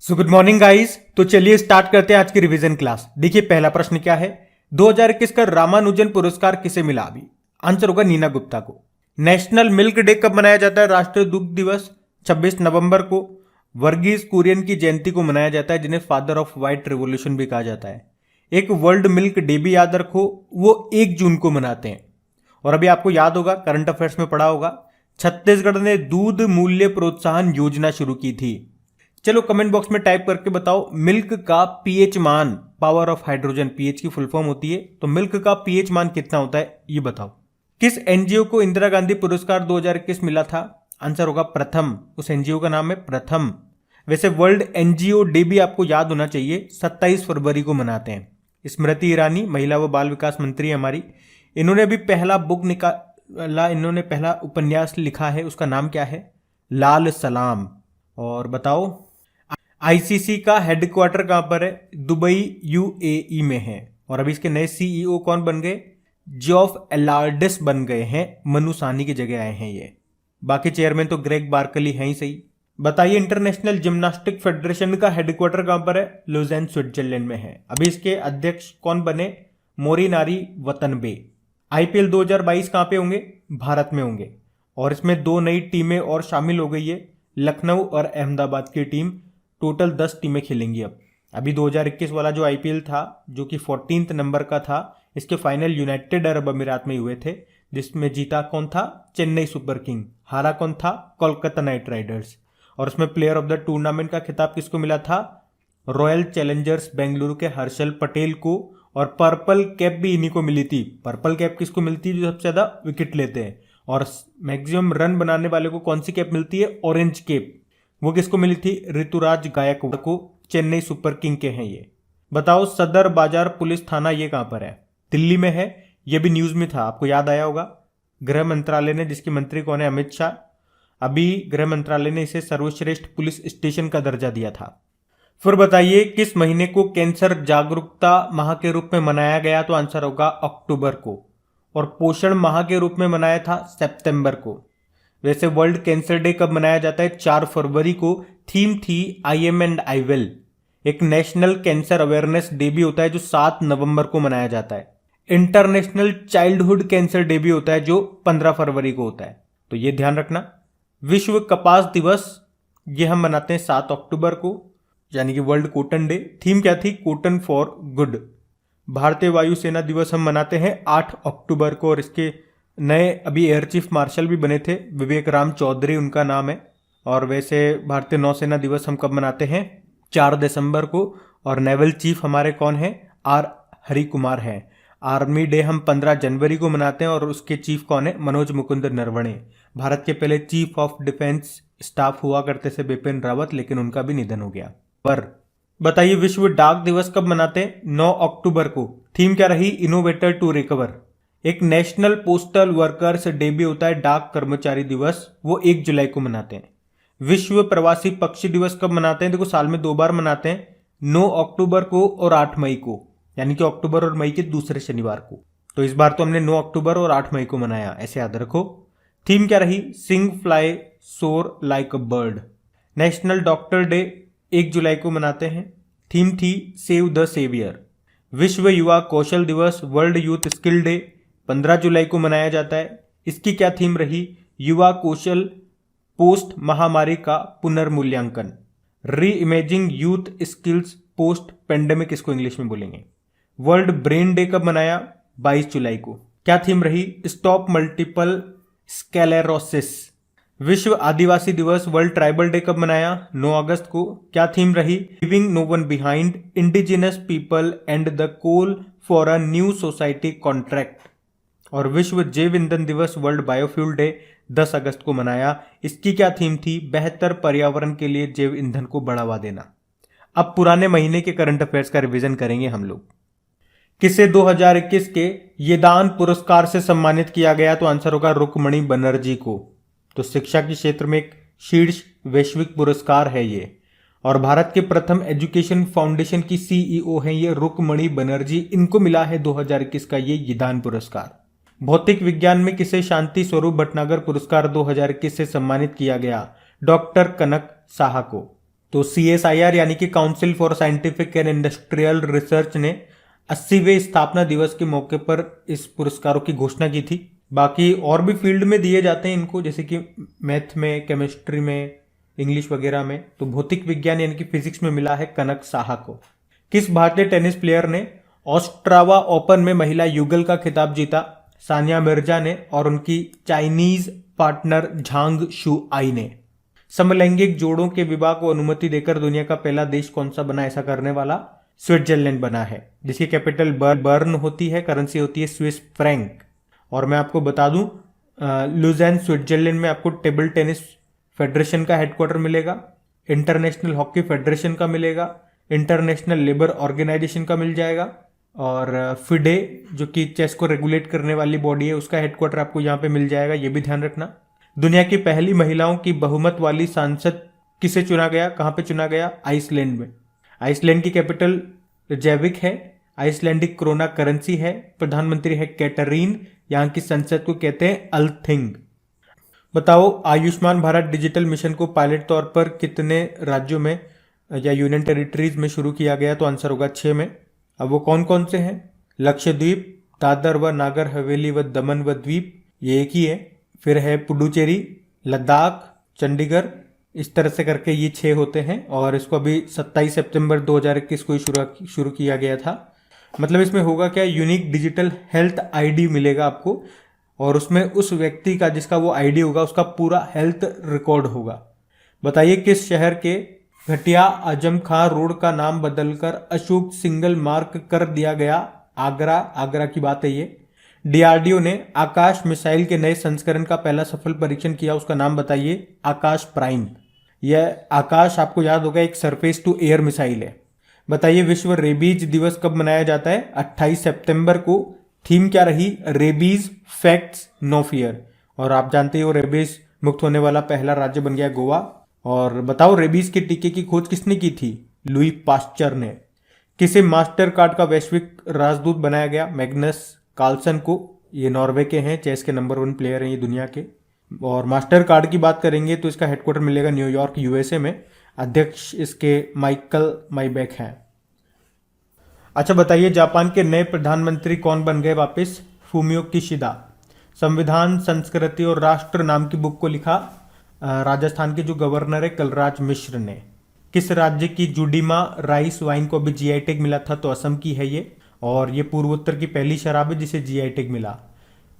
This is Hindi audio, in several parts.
So good morning guys. तो चलिए स्टार्ट करते हैं आज की रिवीजन क्लास। देखिए पहला प्रश्न क्या है, 2021 का रामानुजन पुरस्कार किसे मिला? अभी आंसर होगा नीना गुप्ता को। नेशनल मिल्क डे कब मनाया जाता है? राष्ट्रीय दुग्ध दिवस 26 नवंबर को। वर्गीज कुरियन की जयंती को मनाया जाता है, जिन्हें फादर ऑफ व्हाइट रिवॉल्यूशन भी कहा जाता है। एक वर्ल्ड मिल्क डे भी याद रखो, वो 1 जून को मनाते हैं। और अभी आपको याद होगा, करंट अफेयर्स में पढ़ा होगा, छत्तीसगढ़ ने दूध मूल्य प्रोत्साहन योजना शुरू की थी। चलो कमेंट बॉक्स में टाइप करके बताओ, मिल्क का पीएच मान, पावर ऑफ हाइड्रोजन पीएच की फुल फॉर्म होती है, तो मिल्क का पीएच मान कितना होता है ये बताओ। किस एनजीओ को इंदिरा गांधी पुरस्कार 2021 मिला था? आंसर होगा प्रथम। उस एनजीओ का नाम है प्रथम। वैसे वर्ल्ड एनजीओ डे भी आपको याद होना चाहिए, 27 फरवरी को मनाते हैं। स्मृति ईरानी महिला व बाल विकास मंत्री हमारी, इन्होंने अभी पहला बुक निकाला, इन्होंने पहला उपन्यास लिखा है, उसका नाम क्या है? लाल सलाम। और बताओ आईसीसी का हेडक्वार्टर कहां पर है? दुबई यूएई में है। और अभी इसके नए सीईओ कौन बन गए? जॉफ एलार्डिस बन गए हैं, मनु साहनी की जगह आए हैं ये। बाकी चेयरमैन तो ग्रेग बार्कली हैं ही सही। बताइए इंटरनेशनल जिम्नास्टिक फेडरेशन का हेडक्वार्टर कहां पर है? लुज़ेन स्विट्जरलैंड में है। अभी इसके अध्यक्ष कौन बने? मोरिनारी वतनबे। आईपीएल 2022 कहां पे होंगे? भारत में होंगे। और इसमें 2 नई टीमें और शामिल हो गई है, लखनऊ और अहमदाबाद की टीम। टोटल 10 टीमें खेलेंगी। अभी 2021 वाला जो आईपीएल था, जो कि 14 नंबर का था, इसके फाइनल यूनाइटेड अरब अमीरात में हुए थे, जिसमें जीता कौन था? Chennai super king. हारा कौन था? Kolkata night Riders. और उसमें प्लेयर ऑफ द टूर्नामेंट का खिताब किसको मिला था? रॉयल चैलेंजर्स बेंगलुरु के हर्षल पटेल को। और पर्पल कैप भी इन्हीं को मिली थी। पर्पल कैप किसको मिलती है? जो सबसे ज्यादा विकेट लेते हैं। और मैक्सिमम रन बनाने वाले को कौन सी कैप मिलती है? Orange cap. वो किसको मिली थी? ऋतुराज गायकवाड़ को। चेन्नई सुपर किंग के हैं ये। बताओ सदर बाजार पुलिस थाना ये कहां पर है? दिल्ली में है। ये भी न्यूज में था, आपको याद आया होगा। गृह मंत्रालय ने, जिसके मंत्री कौन है? अमित शाह। अभी गृह मंत्रालय ने इसे सर्वश्रेष्ठ पुलिस स्टेशन का दर्जा दिया था। फिर बताइए किस महीने को कैंसर जागरूकता माह के रूप में मनाया गया? तो आंसर होगा अक्टूबर को। और पोषण माह के रूप में मनाया था सितंबर को। वैसे वर्ल्ड कैंसर डे कब मनाया जाता है? 4 फरवरी को। थीम थी I am and I will. एक नेशनल कैंसर अवेयरनेस डे भी होता है, जो 7 नवंबर को मनाया जाता है। इंटरनेशनल चाइल्डहुड कैंसर डे भी होता है, जो 15 फरवरी को होता है, तो ये ध्यान रखना। विश्व कपास दिवस ये हम मनाते हैं 7 अक्टूबर को, यानी कि वर्ल्ड कॉटन डे। थीम क्या थी? Cotton for good. भारतीय वायुसेना दिवस हम मनाते हैं 8 अक्टूबर को। और इसके नए अभी एयर चीफ मार्शल भी बने थे, विवेक राम चौधरी उनका नाम है। और वैसे भारतीय नौसेना दिवस हम कब मनाते हैं? 4 दिसंबर को। और नेवल चीफ हमारे कौन है? आर हरि कुमार है। आर्मी डे हम 15 जनवरी को मनाते हैं, और उसके चीफ कौन है? मनोज मुकुंद नरवणे। भारत के पहले चीफ ऑफ डिफेंस स्टाफ हुआ करते थे बिपिन रावत, लेकिन उनका भी निधन हो गया। पर बताइए विश्व डाक दिवस कब मनाते हैं? 9 अक्टूबर को। थीम क्या रही? Innovator to recover. एक नेशनल पोस्टल वर्कर्स डे भी होता है, डाक कर्मचारी दिवस, वो 1 जुलाई को मनाते हैं। विश्व प्रवासी पक्षी दिवस कब मनाते हैं? देखो साल में 2 बार मनाते हैं, 9 अक्टूबर को और 8 मई को, यानी कि अक्टूबर और मई के दूसरे शनिवार को। तो इस बार तो हमने 9 अक्टूबर और 8 मई को मनाया, ऐसे याद रखो। थीम क्या रही? सिंग फ्लाई सोर like a bird. National doctor day 1 जुलाई को मनाते हैं। थीम थी सेव द सेवियर। विश्व युवा कौशल दिवस, वर्ल्ड यूथ स्किल डे 15 जुलाई को मनाया जाता है। इसकी क्या थीम रही? युवा कौशल पोस्ट महामारी का पुनर्मूल्यांकन। री imaging youth skills post pandemic, इसको इंग्लिश में बोलेंगे। वर्ल्ड ब्रेन डे कब मनाया? 22 जुलाई को। क्या थीम रही? Stop multiple sclerosis. विश्व आदिवासी दिवस, वर्ल्ड ट्राइबल डे कब मनाया? 9 अगस्त को। क्या थीम रही? Living no one behind, indigenous people and the call for a new society contract. और विश्व जैव ईंधन दिवस, वर्ल्ड बायोफ्यूल डे 10 अगस्त को मनाया। इसकी क्या थीम थी? बेहतर पर्यावरण के लिए जैव ईंधन को बढ़ावा देना। अब पुराने महीने के करंट अफेयर्स का रिवीजन करेंगे हम लोग। किसे 2021 के येदान पुरस्कार से सम्मानित किया गया? तो आंसर होगा रुक्मणी बनर्जी को। तो शिक्षा के क्षेत्र में एक शीर्ष वैश्विक पुरस्कार है ये। और भारत के प्रथम एजुकेशन फाउंडेशन की सीईओ हैं ये रुक्मणी बनर्जी। इनको मिला है 2021 का ये येदान पुरस्कार। भौतिक विज्ञान में किसे शांति स्वरूप भटनागर पुरस्कार 2021 से सम्मानित किया गया? डॉक्टर कनक साहा को। तो CSIR यानी कि council for scientific and industrial research ने 80वें स्थापना दिवस के मौके पर इस पुरस्कारों की घोषणा की थी। बाकी और भी फील्ड में दिए जाते हैं इनको, जैसे कि मैथ में, केमिस्ट्री में, इंग्लिश वगैरह में। तो भौतिक विज्ञान यानी कि फिजिक्स में मिला है कनक साहा को। किस भारतीय टेनिस प्लेयर ने ऑस्ट्रावा ओपन में महिला युगल का खिताब जीता? सानिया मिर्जा ने और उनकी चाइनीज पार्टनर झांग शुआई ने। समलैंगिक जोड़ों के विवाह को अनुमति देकर दुनिया का पहला देश कौन सा बना ऐसा करने वाला? स्विट्जरलैंड बना है, जिसकी कैपिटल बर्न होती है, करेंसी होती है स्विस फ्रैंक। और मैं आपको बता दूं, लुज़ेन स्विट्जरलैंड में आपको टेबल टेनिस फेडरेशन का हेडक्वार्टर मिलेगा, इंटरनेशनल हॉकी फेडरेशन का मिलेगा, इंटरनेशनल लेबर ऑर्गेनाइजेशन का मिल जाएगा, और फिडे जो कि चेस को रेगुलेट करने वाली बॉडी है उसका हेडक्वार्टर आपको यहाँ पे मिल जाएगा, ये भी ध्यान रखना। दुनिया की पहली महिलाओं की बहुमत वाली सांसद किसे चुना गया? कहाँ पे चुना गया? आइसलैंड में। आइसलैंड की कैपिटल रेयकयाविक है, आइसलैंडिक क्रोना करेंसी है, प्रधानमंत्री है कैटरीन, यहाँ की संसद को कहते हैं अलथिंग। बताओ, आयुष्मान भारत डिजिटल मिशन को पायलट तौर पर कितने राज्यों में या यूनियन टेरिटरीज में शुरू किया गया? तो आंसर होगा 6 में। अब वो कौन कौन से हैं? लक्षद्वीप, दादर व नागर हवेली व दमन व द्वीप, ये एक ही है। फिर है पुडुचेरी, लद्दाख, चंडीगढ़, इस तरह से करके ये 6 होते हैं। और इसको अभी 27 सितंबर 2021 को ही शुरू किया गया था। मतलब इसमें होगा क्या? यूनिक डिजिटल हेल्थ आईडी मिलेगा आपको, और उसमें उस व्यक्ति का जिसका वो आईडी होगा उसका पूरा हेल्थ रिकॉर्ड होगा। बताइए, किस शहर के घटिया आजम खां रोड का नाम बदलकर अशोक सिंगल मार्क कर दिया गया? आगरा की बात है ये। डीआरडीओ ने आकाश मिसाइल के नए संस्करण का पहला सफल परीक्षण किया, उसका नाम बताइए। आकाश प्राइम। यह आकाश आपको याद होगा एक सरफेस टू एयर मिसाइल है। बताइए, विश्व रेबीज दिवस कब मनाया जाता है? 28 सितंबर को। थीम क्या रही? Rabies facts no fear. और आप जानते हो रेबीज मुक्त होने वाला पहला राज्य बन गया गोवा। और बताओ, रेबीज के टीके की खोज किसने की थी? लुई पास्चर ने। किसे मास्टर कार्ड का वैश्विक राजदूत बनाया गया? मैग्नस कार्लसन को। ये नॉर्वे के हैं, चेस के नंबर 1 प्लेयर हैं ये दुनिया के। और मास्टर कार्ड की बात करेंगे तो इसका हेडक्वार्टर मिलेगा न्यूयॉर्क यूएसए में। अध्यक्ष इसके माइकल माइबेक हैं। अच्छा बताइए, जापान के नए प्रधानमंत्री कौन बन गए वापस? Fumio Kishida. संविधान, संस्कृति और राष्ट्र नाम की बुक को लिखा राजस्थान के जो गवर्नर है कलराज मिश्र ने। किस राज्य की जुडीमा राइस वाइन को अभी जीआई टैग मिला था? तो असम की है ये। और ये पूर्वोत्तर की पहली शराब है जिसे जीआई टैग मिला।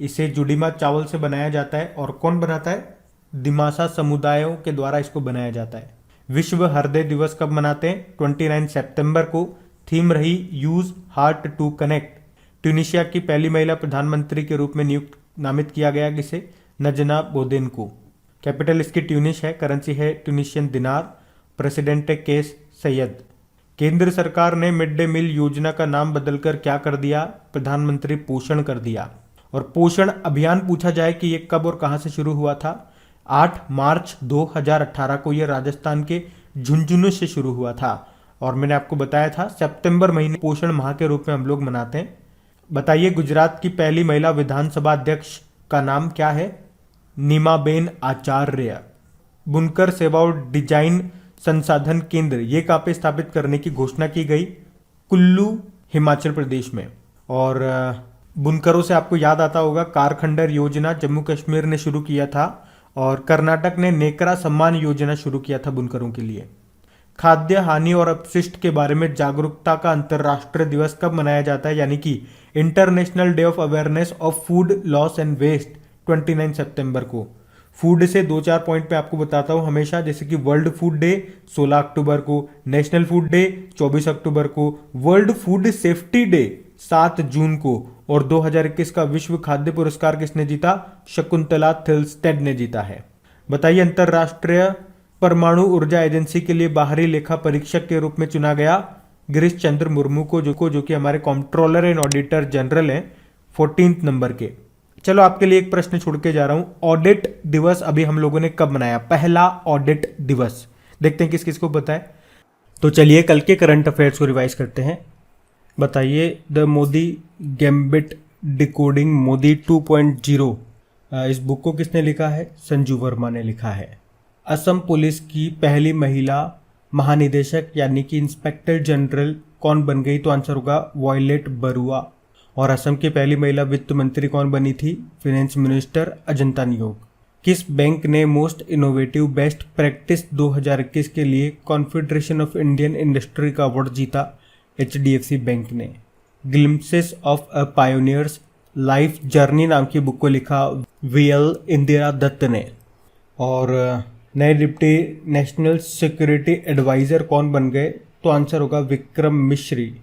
इसे जुडीमा चावल से बनाया जाता है। और कौन बनाता है? दिमासा समुदायों के द्वारा इसको बनाया जाता है। विश्व हृदय दिवस कब मनाते हैं? 29 सितंबर को। थीम रही use heart to connect. Tunisia की पहली महिला प्रधानमंत्री के रूप में नामित किया गया किसे? नजना बोदेन को। कैपिटल इसकी ट्यूनिश है, करेंसी है ट्यूनिशियन दिनार, प्रेसिडेंट है केस सैयद। केंद्र सरकार ने मिड डे मील योजना का नाम बदलकर क्या कर दिया? प्रधानमंत्री पोषण कर दिया। और पोषण अभियान पूछा जाए कि ये कब और कहां से शुरू हुआ था? 8 मार्च 2018 को यह राजस्थान के झुंझुनू से शुरू हुआ था। और मैंने आपको बताया था सितंबर महीने पोषण माह के रूप में हम लोग मनाते हैं। बताइए, गुजरात की पहली महिला विधानसभा अध्यक्ष का नाम क्या है? नीमाबेन आचार्य। बुनकर सेवा और डिजाइन संसाधन केंद्र ये कहाँ पे स्थापित करने की घोषणा की गई? कुल्लू, हिमाचल प्रदेश में। और बुनकरों से आपको याद आता होगा कारखंडर योजना जम्मू कश्मीर ने शुरू किया था। और कर्नाटक ने नेकरा सम्मान योजना शुरू किया था बुनकरों के लिए। खाद्य हानि और अपशिष्ट के बारे में जागरूकता का अंतर्राष्ट्रीय दिवस कब मनाया जाता है? यानी कि international day of awareness of food loss and waste 29 सितंबर को। फूड से 2-4 पॉइंट पे आपको बताता हूँ हमेशा, जैसे कि वर्ल्ड फूड डे 16 अक्टूबर को, नेशनल फूड डे 24 अक्टूबर को, वर्ल्ड फूड सेफ्टी डे 7 जून को। और 2021 का विश्व खाद्य पुरस्कार किसने जीता? शकुंतला थिल्स्टेड ने जीता है। बताइए, अंतरराष्ट्रीय परमाणु ऊर्जा एजेंसी के लिए बाहरी लेखा परीक्षक के रूप में चुना गया गिरीश चंद्र मुर्मू को, जो कि हमारे कंट्रोलर एंड ऑडिटर जनरल हैं 14 नंबर के। चलो आपके लिए एक प्रश्न छोड़ के जा रहा हूं। ऑडिट दिवस अभी हम लोगों ने कब मनाया? पहला ऑडिट दिवस। देखते हैं किस किस को पता है। तो चलिए कल के करंट अफेयर्स को रिवाइज करते हैं। बताइए, the Modi gambit decoding Modi 2.0 इस बुक को किसने लिखा है? संजू वर्मा ने लिखा है। असम पुलिस की पहली महिला महानिदेशक यानी कि इंस्पेक्टर जनरल कौन बन गई? तो आंसर होगा वॉयलेट बरुआ। और असम की पहली महिला वित्त मंत्री कौन बनी थी? फाइनेंस मिनिस्टर अजंता नियोग। किस बैंक ने मोस्ट इनोवेटिव बेस्ट प्रैक्टिस 2021 के लिए कॉन्फेडरेशन ऑफ इंडियन इंडस्ट्री का अवार्ड जीता? HDFC बैंक ने। Glimpses of a pioneers life journey नाम की बुक को लिखा VL इंदिरा दत्त ने। और नए डिप्टी नेशनल सिक्योरिटी एडवाइजर कौन बन गए? तो आंसर होगा विक्रम मिश्री।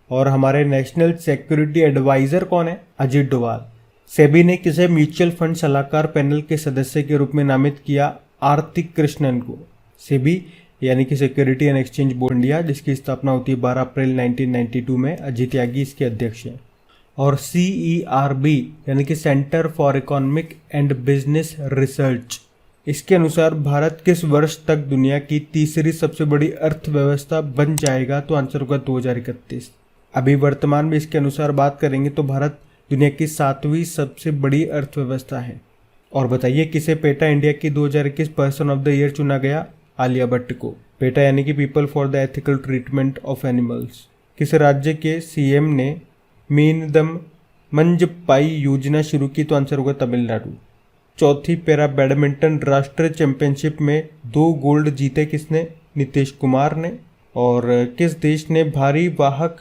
और हमारे नेशनल सिक्योरिटी एडवाइजर कौन है? अजीत डोभाल। सेबी ने किसे म्यूचुअल फंड सलाहकार पैनल के सदस्य के रूप में नामित किया? आरती कृष्णन को। सेबी यानी कि security and exchange board India, जिसकी स्थापना होती है 12 अप्रैल 1992 में, अजीत त्यागी इसके अध्यक्ष हैं। और CERB यानी कि centre for economic and business research, इसके अनुसार भारत किस वर्ष तक दुनिया की तीसरी सबसे बड़ी अर्थव्यवस्था बन जाएगा? तो आंसर होगा 2031। अभी वर्तमान में इसके अनुसार बात करेंगे तो भारत दुनिया की 7वीं सबसे बड़ी अर्थव्यवस्था है। और बताइए किसे पेटा इंडिया की 2021 पर्सन ऑफ द ईयर चुना गया? आलिया भट्ट को। पेटा यानी कि people for the ethical treatment of animals. किस राज्य के CM ने मीनदम मंजपाई योजना शुरू की? तो आंसर होगा तमिलनाडु। चौथी पैरा बैडमिंटन राष्ट्रीय चैंपियनशिप में 2 गोल्ड जीते किसने? नीतीश कुमार ने। और किस देश ने भारी वाहक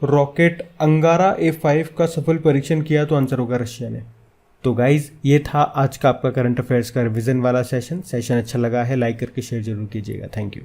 रॉकेट अंगारा A5 का सफल परीक्षण किया? तो आंसर होगा रशिया ने। तो गाइज ये था आज का आपका करंट अफेयर्स का रिवीजन वाला सेशन अच्छा लगा है लाइक करके शेयर जरूर कीजिएगा। Thank you.